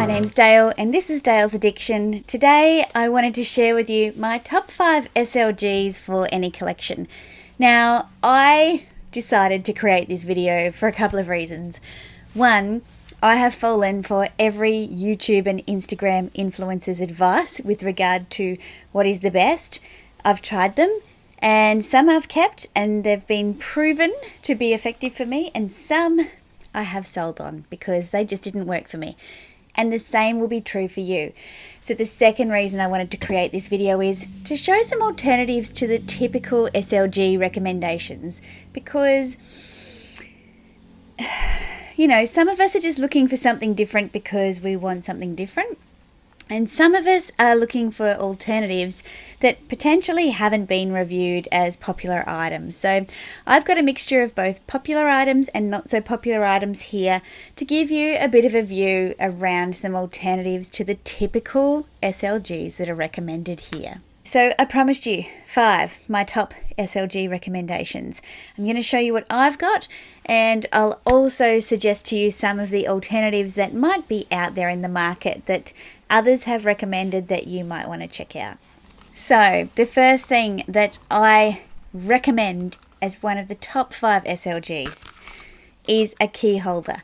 my name's Dale and this is Dale's Addiction. Today I wanted to share with you my top 5 SLGs for any collection. Now, I decided to create this video for a couple of reasons. One, I have fallen for every YouTube and Instagram influencer's advice with regard to what is the best. I've tried them and some I've kept and they've been proven to be effective for me, and some I have sold on because they just didn't work for me. And the same will be true for you. So the second reason I wanted to create this video is to show some alternatives to the typical SLG recommendations, because you know, some of us are just looking for something different because we want something different. And some of us are looking for alternatives that potentially haven't been reviewed as popular items. So I've got a mixture of both popular items and not so popular items here to give you a bit of a view around some alternatives to the typical SLGs that are recommended here. So I promised you 5, my top SLG recommendations. I'm going to show you what I've got, and I'll also suggest to you some of the alternatives that might be out there in the market that others have recommended that you might want to check out. So the first thing that I recommend as one of the top 5 SLGs is a key holder.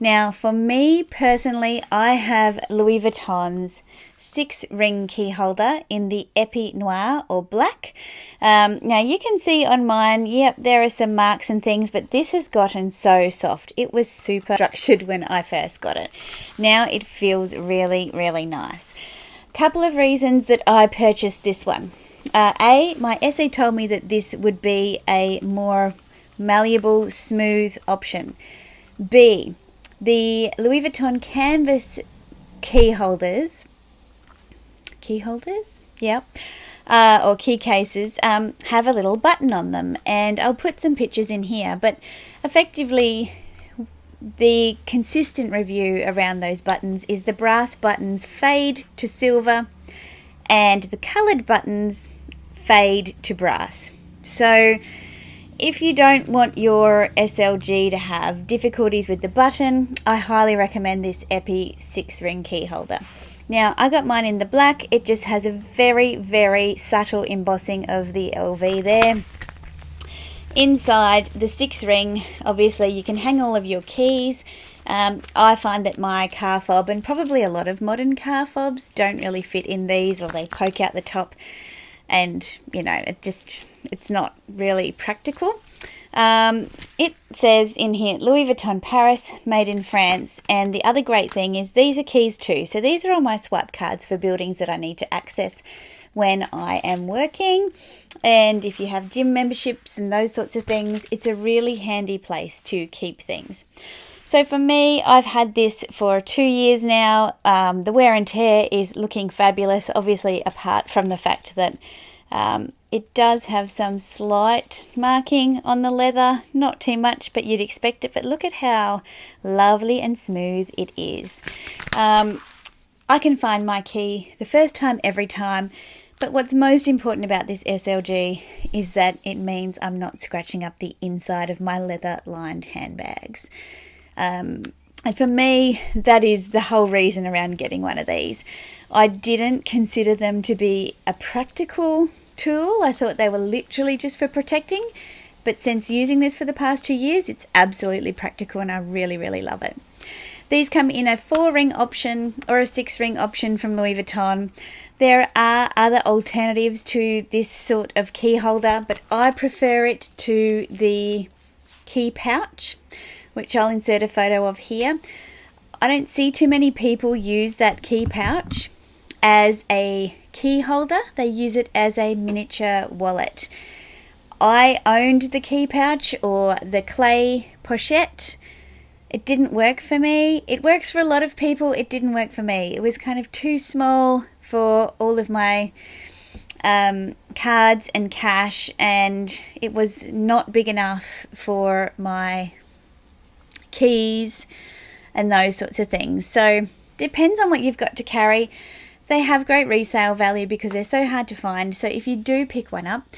Now, for me personally, I have Louis Vuitton's 6-ring key holder in the Epi Noir or black. Now, you can see on mine, yep, there are some marks and things, but this has gotten so soft. It was super structured when I first got it. Now it feels really, really nice. Couple of reasons that I purchased this one. A, my SE told me that this would be a more malleable, smooth option. B, the Louis Vuitton canvas key holders, yep, or key cases, have a little button on them, and I'll put some pictures in here, but effectively the consistent review around those buttons is the brass buttons fade to silver and the coloured buttons fade to brass. So if you don't want your SLG to have difficulties with the button, I highly recommend this Epi 6-ring key holder. Now, I got mine in the black. It just has a very, very subtle embossing of the LV there. Inside the 6-ring, obviously you can hang all of your keys. I find that my car fob, and probably a lot of modern car fobs, don't really fit in these, or they poke out the top, and you know, it's not really practical. It says in here Louis Vuitton Paris, made in France, and the other great thing is these are keys too. So these are all my swipe cards for buildings that I need to access when I am working, and if you have gym memberships and those sorts of things, it's a really handy place to keep things. So for me, I've had this for 2 years now. The wear and tear is looking fabulous, obviously apart from the fact that it does have some slight marking on the leather, not too much, but you'd expect it. But look at how lovely and smooth it is. I can find my key the first time every time, but what's most important about this SLG is that it means I'm not scratching up the inside of my leather-lined handbags. And for me, that is the whole reason around getting one of these. I didn't consider them to be a practical tool. I thought they were literally just for protecting, but since using this for the past 2 years, it's absolutely practical and I really, really love it. These come in a 4-ring option or a 6-ring option from Louis Vuitton. There are other alternatives to this sort of key holder, but I prefer it to the key pouch, which I'll insert a photo of here. I don't see too many people use that key pouch as a key holder. They use it as a miniature wallet. I owned the key pouch or the clay pochette. It didn't work for me. It works for a lot of people. It didn't work for me. It was kind of too small for all of my cards and cash, and it was not big enough for my keys and those sorts of things. So depends on what you've got to carry. They have great resale value because they're so hard to find. So if you do pick one up,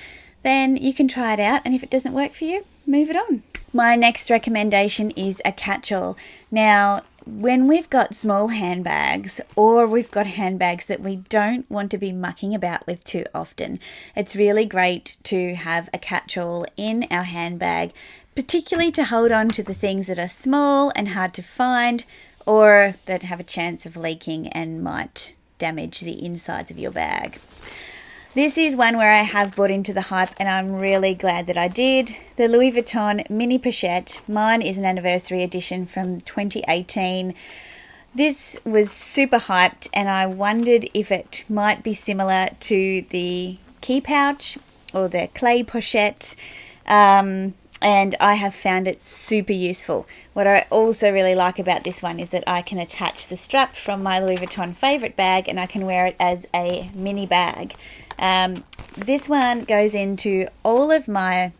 then you can try it out, and if it doesn't work for you, move it on. My next recommendation is a catch-all. Now, when we've got small handbags, or we've got handbags that we don't want to be mucking about with too often, it's really great to have a catch-all in our handbag, particularly to hold on to the things that are small and hard to find, or that have a chance of leaking and might damage the insides of your bag. This is one where I have bought into the hype, and I'm really glad that I did. The Louis Vuitton Mini Pochette. Mine is an anniversary edition from 2018. This was super hyped, and I wondered if it might be similar to the key pouch or the clay pochette. And I have found it super useful. What I also really like about this one is that I can attach the strap from my Louis Vuitton favourite bag, and I can wear it as a mini bag. This one goes into all of my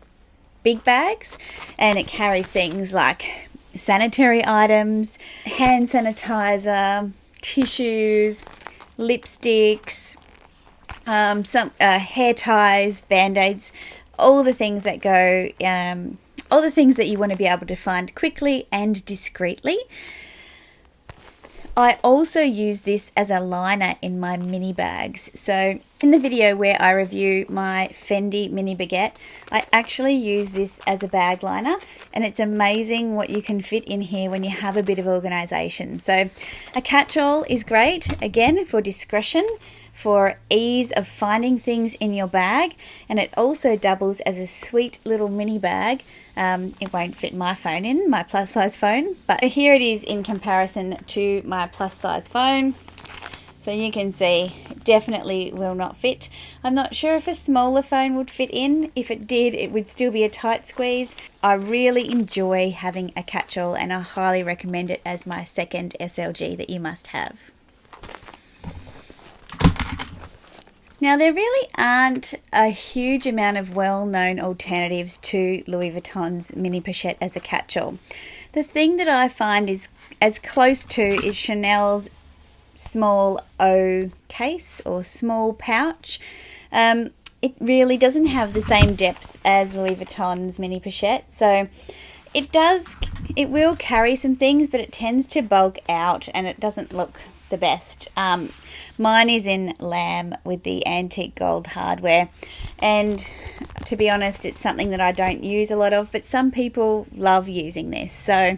big bags, and it carries things like sanitary items, hand sanitizer, tissues, lipsticks, some hair ties, band-aids, all the things that go, all the things that you want to be able to find quickly and discreetly. I also use this as a liner in my mini bags. So in the video where I review my Fendi mini baguette, I actually use this as a bag liner, and it's amazing what you can fit in here when you have a bit of organisation. So a catch-all is great, again, for discretion, for ease of finding things in your bag, and it also doubles as a sweet little mini bag. It won't fit my phone in, my plus size phone, but here it is in comparison to my plus size phone. So you can see it definitely will not fit. I'm not sure if a smaller phone would fit in. If it did, it would still be a tight squeeze. I really enjoy having a catch-all, and I highly recommend it as my second SLG that you must have. Now, there really aren't a huge amount of well-known alternatives to Louis Vuitton's mini pochette as a catch-all. The thing that I find is as close to is Chanel's small O case or small pouch. It really doesn't have the same depth as Louis Vuitton's mini pochette, so it will carry some things, but it tends to bulk out and it doesn't look the best. Mine is in lamb with the antique gold hardware, and to be honest, it's something that I don't use a lot of, but some people love using this. So,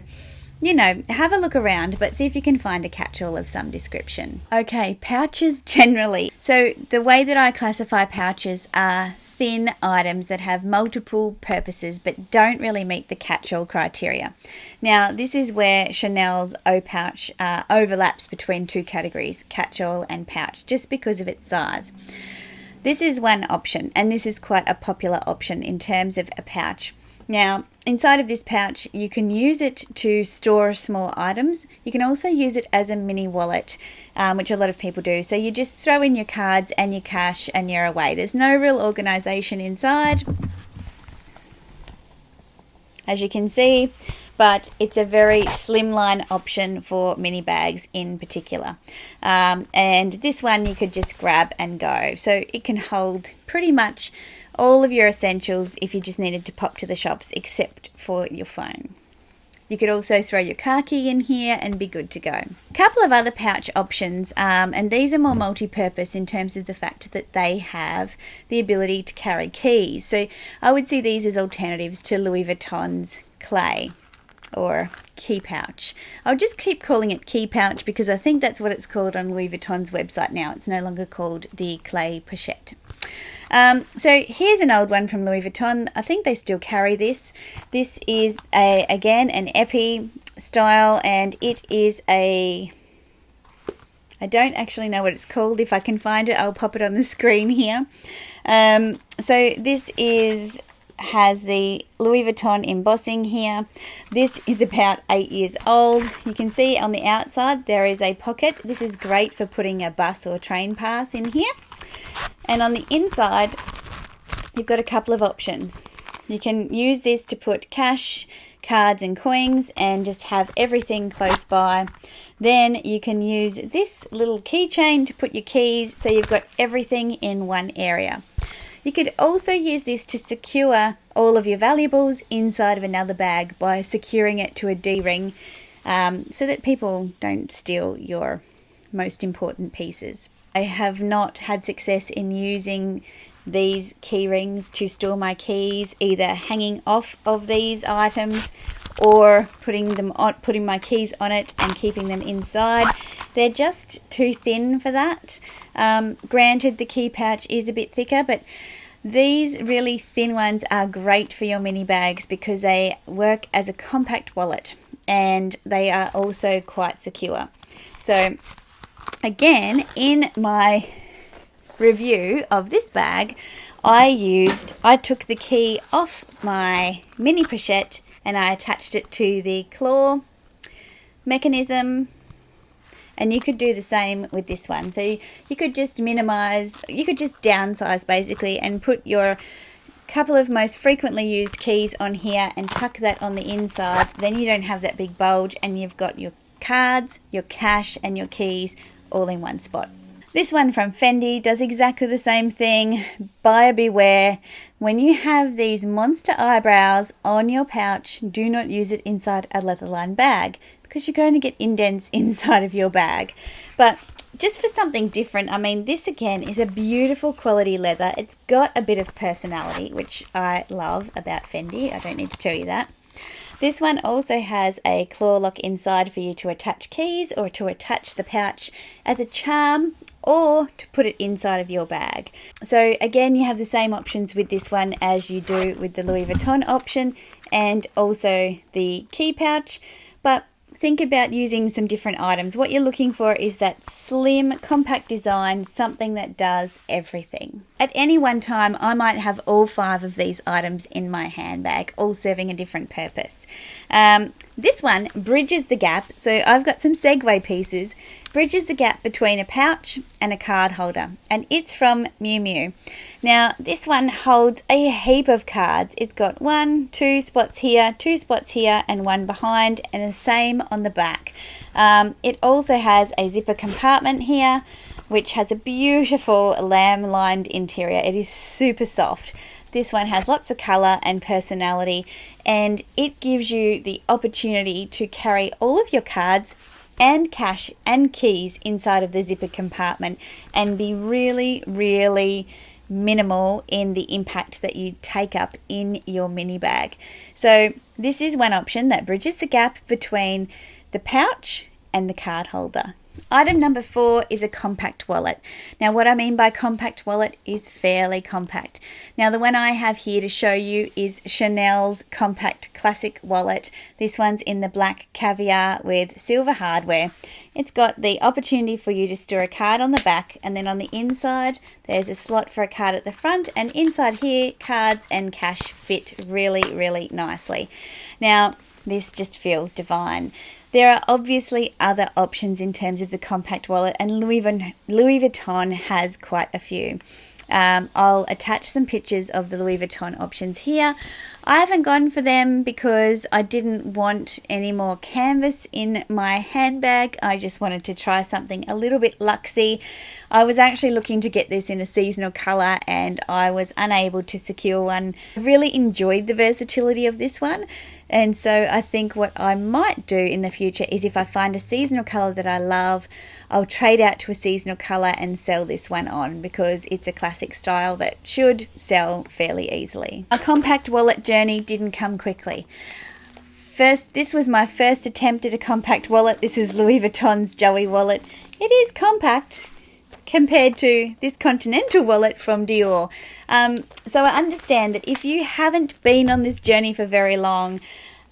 you know, have a look around, but see if you can find a catch-all of some description. Okay, pouches generally. So the way that I classify pouches are thin items that have multiple purposes but don't really meet the catch-all criteria. Now, this is where Chanel's O pouch overlaps between two categories, catch-all and pouch, just because of its size. This is one option, and this is quite a popular option in terms of a pouch. Now, inside of this pouch, you can use it to store small items. You can also use it as a mini wallet, which a lot of people do. So you just throw in your cards and your cash and you're away. There's no real organisation inside, as you can see, but it's a very slimline option for mini bags in particular. And this one you could just grab and go. So it can hold pretty much all of your essentials if you just needed to pop to the shops, except for your phone. You could also throw your car key in here and be good to go. A couple of other pouch options, and these are more multi-purpose in terms of the fact that they have the ability to carry keys. So I would see these as alternatives to Louis Vuitton's clay or key pouch. I'll just keep calling it key pouch because I think that's what it's called on Louis Vuitton's website now. It's no longer called the clay pochette. So here's an old one from Louis Vuitton. I think they still carry this. This is again an epi style, and it is I don't actually know what it's called. If I can find it, I'll pop it on the screen here. So this has the Louis Vuitton embossing here. This is about 8 years old. You can see on the outside there is a pocket. This is great for putting a bus or train pass in here. And on the inside, you've got a couple of options. You can use this to put cash, cards and coins and just have everything close by. Then you can use this little keychain to put your keys, so you've got everything in one area. You could also use this to secure all of your valuables inside of another bag by securing it to a D-ring. so that people don't steal your most important pieces. I have not had success in using these key rings to store my keys, either hanging off of these items or putting my keys on it and keeping them inside. They're just too thin for that. Granted, the key pouch is a bit thicker, but these really thin ones are great for your mini bags because they work as a compact wallet and they are also quite secure. So again, in my review of this bag, I took the key off my mini pochette and I attached it to the claw mechanism, and you could do the same with this one. So you could just downsize basically and put your couple of most frequently used keys on here and tuck that on the inside. Then you don't have that big bulge and you've got your cards, your cash and your keys all in one spot. This one from Fendi does exactly the same thing. Buyer beware. When you have these monster eyebrows on your pouch, do not use it inside a leather-lined bag because you're going to get indents inside of your bag. But just for something different, I mean, this again is a beautiful quality leather. It's got a bit of personality, which I love about Fendi. I don't need to tell you that. This one also has a claw lock inside for you to attach keys or to attach the pouch as a charm or to put it inside of your bag. So again, you have the same options with this one as you do with the Louis Vuitton option and also the key pouch, but think about using some different items. What you're looking for is that slim, compact design, something that does everything. At any one time, I might have all 5 of these items in my handbag, all serving a different purpose. This one bridges the gap, so I've got some segue pieces, bridges the gap between a pouch and a card holder, and it's from Miu Miu. Now, this one holds a heap of cards. It's got 2 spots here, 2 spots here, and 1 behind, and the same on the back. It also has a zipper compartment here, which has a beautiful lamb-lined interior. It is super soft. This one has lots of colour and personality, and it gives you the opportunity to carry all of your cards and cash and keys inside of the zipper compartment and be really, really minimal in the impact that you take up in your mini bag. So this is one option that bridges the gap between the pouch and the card holder. Item number 4 is a compact wallet. Now, what I mean by compact wallet is fairly compact. Now, the one I have here to show you is Chanel's Compact Classic Wallet. This one's in the black caviar with silver hardware. It's got the opportunity for you to store a card on the back, and then on the inside there's a slot for a card at the front, and inside here cards and cash fit really, really nicely. Now, this just feels divine. There are obviously other options in terms of the compact wallet, and Louis Vuitton has quite a few. I'll attach some pictures of the Louis Vuitton options here. I haven't gone for them because I didn't want any more canvas in my handbag. I just wanted to try something a little bit luxy. I was actually looking to get this in a seasonal colour and I was unable to secure one. I really enjoyed the versatility of this one. And so I think what I might do in the future is if I find a seasonal colour that I love, I'll trade out to a seasonal colour and sell this one on because it's a classic style that should sell fairly easily. My compact wallet journey didn't come quickly. This was my first attempt at a compact wallet. This is Louis Vuitton's Joey wallet. It is compact compared to this Continental wallet from Dior. So I understand that if you haven't been on this journey for very long,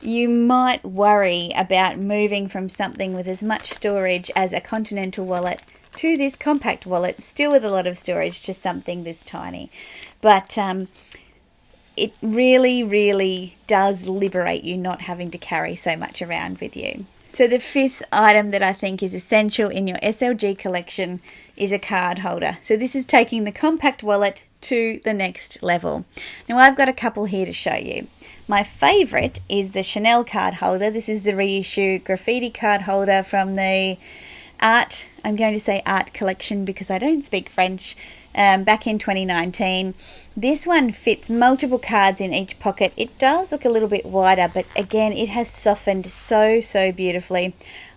you might worry about moving from something with as much storage as a Continental wallet to this compact wallet, still with a lot of storage, to something this tiny. But it really, really does liberate you not having to carry so much around with you. So the 5th item that I think is essential in your SLG collection is a card holder. So this is taking the compact wallet to the next level. Now I've got a couple here to show you. My favourite is the Chanel card holder. This is the reissue graffiti card holder from the art collection because I don't speak French. back in 2019. This one fits multiple cards in each pocket. It does look a little bit wider, but again, it has softened so beautifully.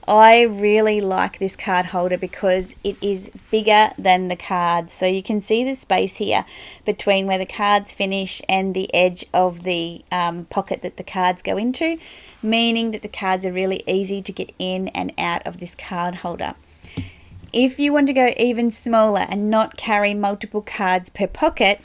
I really like this card holder because it is bigger than the cards. So you can see the space here between where the cards finish and the edge of the pocket that the cards go into, meaning that the cards are really easy to get in and out of this card holder. If you want to go even smaller and not carry multiple cards per pocket,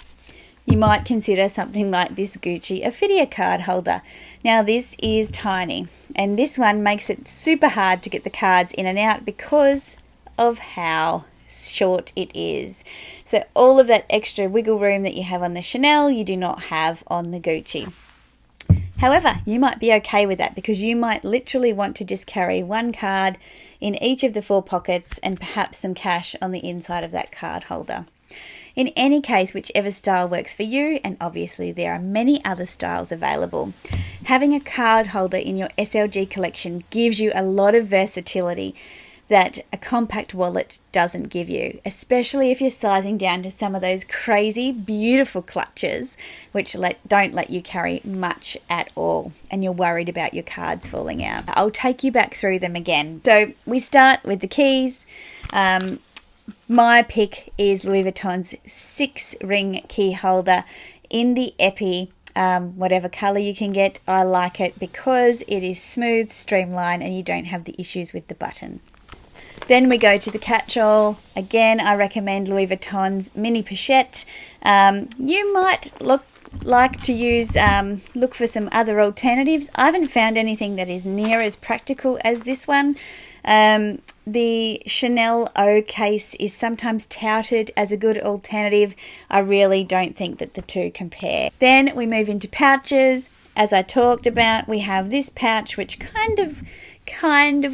you might consider something like this Gucci Ophidia card holder. Now this is tiny, and this one makes it super hard to get the cards in and out because of how short it is. So all of that extra wiggle room that you have on the Chanel, you do not have on the Gucci. However, you might be okay with that because you might literally want to just carry one card in each of the 4 pockets and perhaps some cash on the inside of that card holder. In any case, whichever style works for you, and obviously there are many other styles available, having a card holder in your SLG collection gives you a lot of versatility that a compact wallet doesn't give you, especially if you're sizing down to some of those crazy, beautiful clutches which don't let you carry much at all, and you're worried about your cards falling out. I'll take you back through them again. So we start with the keys. My pick is Louis Vuitton's 6-ring key holder in the Epi, whatever color you can get. I like it because it is smooth, streamlined, and you don't have the issues with the button. Then we go to the catch-all. Again, I recommend Louis Vuitton's mini pochette. You might look for some other alternatives. I haven't found anything that is near as practical as this one. The Chanel O case is sometimes touted as a good alternative. I really don't think that the two compare. Then we move into pouches. As I talked about, we have this pouch which kind of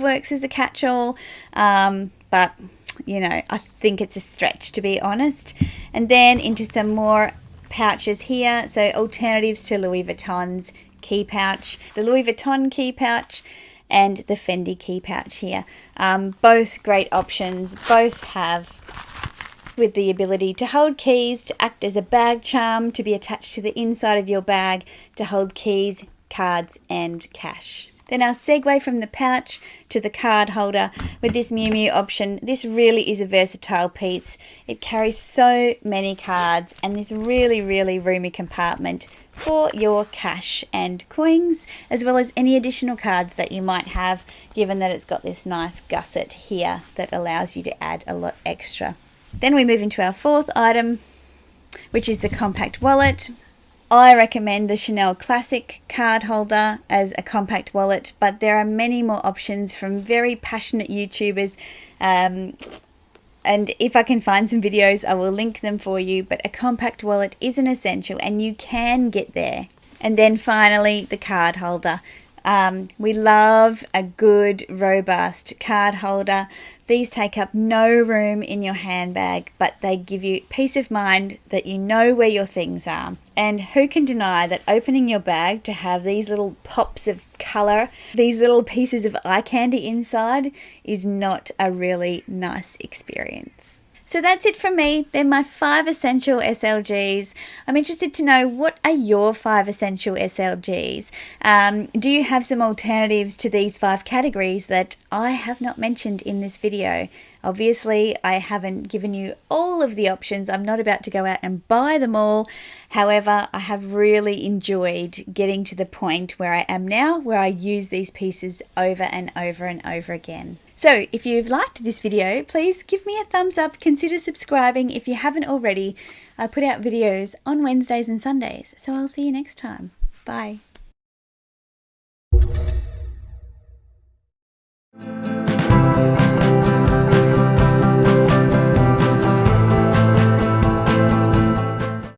works as a catch-all, but you know, I think it's a stretch, to be honest. And then into some more pouches here, so alternatives to Louis Vuitton's key pouch, the Louis Vuitton key pouch and the Fendi key pouch here. Both great options, both have with the ability to hold keys, to act as a bag charm, to be attached to the inside of your bag, to hold keys, cards and cash. Then I'll segue from the pouch to the card holder with this Miu Miu option. This really is a versatile piece. It carries so many cards and this really roomy compartment for your cash and coins, as well as any additional cards that you might have, given that it's got this nice gusset here that allows you to add a lot extra. Then we move into our 4th item, which is the compact wallet. I recommend the Chanel Classic card holder as a compact wallet, but there are many more options from very passionate YouTubers, and if I can find some videos, I will link them for you, but a compact wallet is an essential and you can get there. And then finally, the card holder. We love a good, robust card holder. These take up no room in your handbag, but they give you peace of mind that you know where your things are. And who can deny that opening your bag to have these little pops of colour, these little pieces of eye candy inside, is not a really nice experience. So that's it from me. They're my 5 essential SLGs. I'm interested to know, what are your 5 essential SLGs? Do you have some alternatives to these 5 categories that I have not mentioned in this video? Obviously, I haven't given you all of the options. I'm not about to go out and buy them all. However, I have really enjoyed getting to the point where I am now, where I use these pieces over and over and over again. So if you've liked this video, please give me a thumbs up. Consider subscribing if you haven't already. I put out videos on Wednesdays and Sundays, so I'll see you next time. Bye.